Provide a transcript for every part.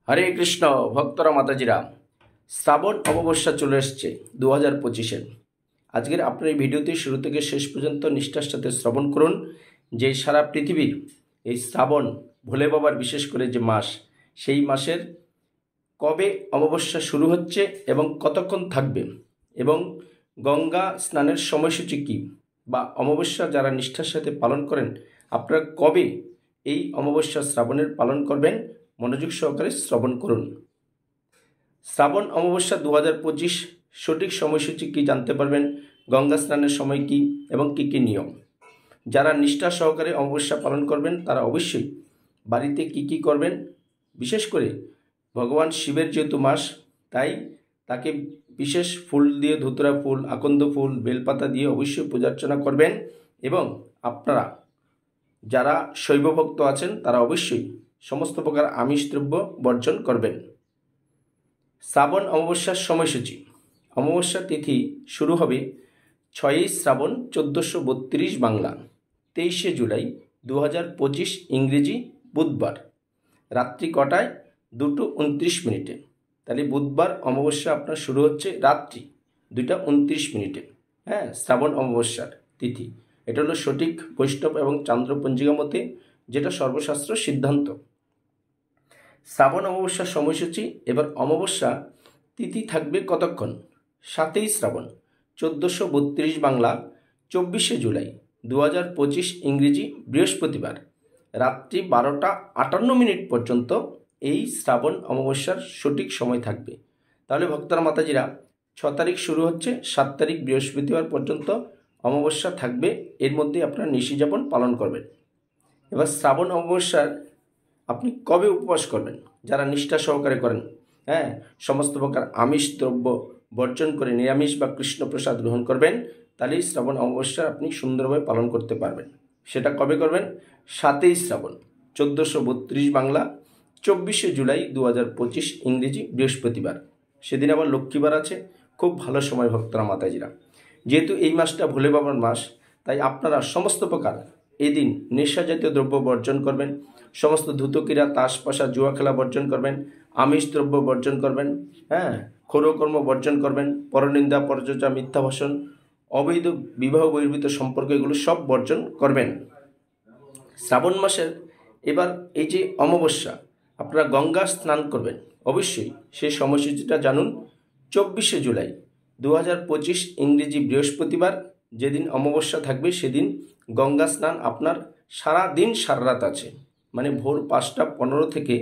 হরে কৃষ্ণ ভক্তরা মাতাজিরা, শ্রাবণ অমাবস্যা চলে এসছে 2025-এর। আজকের আপনার এই ভিডিওতে শুরু থেকে শেষ পর্যন্ত নিষ্ঠার সাথে শ্রবণ করুন যে সারা পৃথিবীর এই শ্রাবণ ভোলে বাবার বিশেষ করে যে মাস, সেই মাসের কবে অমাবস্যা শুরু হচ্ছে এবং কতক্ষণ থাকবে, এবং গঙ্গা স্নানের সময়সূচি কী, বা অমাবস্যা যারা নিষ্ঠার সাথে পালন করেন আপনারা কবে এই অমাবস্যা শ্রাবণের পালন করবেন, মনোযোগ সহকারে শ্রবণ করুন। শ্রাবণ অমাবস্যা 2025 সঠিক সময়সূচি কী জানতে পারবেন, গঙ্গা স্নানের সময় কী এবং কী কী নিয়ম। যারা নিষ্ঠা সহকারে অমাবস্যা পালন করবেন তারা অবশ্যই বাড়িতে কী কী করবেন, বিশেষ করে ভগবান শিবের যেহেতু মাস, তাই তাকে বিশেষ ফুল দিয়ে, ধুতরা ফুল, আকন্দ ফুল, বেলপাতা দিয়ে অবশ্যই পূজার্চনা করবেন। এবং আপনারা যারা শৈব ভক্ত আছেন তারা অবশ্যই সমস্ত প্রকার আমিষ দ্রব্য বর্জন করবেন। শ্রাবণ অমাবস্যার সময়সূচি। অমাবস্যা তিথি শুরু হবে 6ই শ্রাবণ 1432 বাংলা, 23শে জুলাই 2025 ইংরেজি বুধবার, রাত্রি কটায়? 2:29। তাহলে বুধবার অমাবস্যা আপনার শুরু হচ্ছে রাত্রি 2:29। হ্যাঁ, শ্রাবণ অমাবস্যার তিথি এটা হলো সঠিক বৈষ্ণব এবং চান্দ্র পঞ্জিকা মতে যেটা সর্বশাস্ত্র সিদ্ধান্ত। শ্রাবণ অমাবস্যার সময়সূচি। এবার অমাবস্যা তিথি থাকবে কতক্ষণ? 7ই শ্রাবণ 1432 বাংলা, 24শে জুলাই 2025 ইংরেজি বৃহস্পতিবার, রাত্রি 12:58 পর্যন্ত এই শ্রাবণ অমাবস্যার সঠিক সময় থাকবে। তাহলে ভক্তরা মাতাজিরা, 6 তারিখ শুরু হচ্ছে, 7 তারিখ বৃহস্পতিবার পর্যন্ত অমাবস্যা থাকবে। এর মধ্যে আপনারা নিশি যাপন পালন করবেন। এবার শ্রাবণ অমাবস্যার আপনি কবে উপবাস করবেন? যারা নিষ্ঠা সহকারে করেন, হ্যাঁ, সমস্ত প্রকার আমিষ দ্রব্য বর্জন করে নিরামিষ বা কৃষ্ণপ্রসাদ গ্রহণ করবেন, তাহলেই শ্রাবণ অমাবস্যা আপনি সুন্দরভাবে পালন করতে পারবেন। সেটা কবে করবেন? 7ই শ্রাবণ 1432 বাংলা, 24শে জুলাই 2025 ইংরেজি বৃহস্পতিবার। সেদিন আবার লক্ষ্মীবার আছে, খুব ভালো সময় ভক্তরা মাতাজিরা। যেহেতু এই মাসটা ভোলে বাবার মাস, তাই আপনারা সমস্ত প্রকার এদিন নেশা জাতীয় দ্রব্য বর্জন করবেন, সমস্ত ধূতকীরা, তাস পাশা, জুয়া খেলা বর্জন করবেন, আমিষ দ্রব্য বর্জন করবেন, হ্যাঁ, ক্ষৌরকর্ম বর্জন করবেন, পরনিন্দা, পরচর্চা, মিথ্যা ভাষণ, অবৈধ বিবাহ বহির্ভূত সম্পর্ক, এগুলো সব বর্জন করবেন। শ্রাবণ মাসের এবার এই যে অমাবস্যা, আপনারা গঙ্গা স্নান করবেন অবশ্যই। সেই সময়সূচিটা জানুন। 24শে জুলাই 2025 ইংরেজি বৃহস্পতিবার, যেদিন অমাবস্যা থাকবে সেদিন গঙ্গা স্নান আপনার সারা দিন সারা রাত আছে, মানে ভোর 5:15 থেকে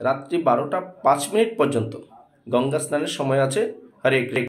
রাত্রি 12:05 পর্যন্ত গঙ্গা স্নানের সময় আছে। হরে কৃষ্ণ।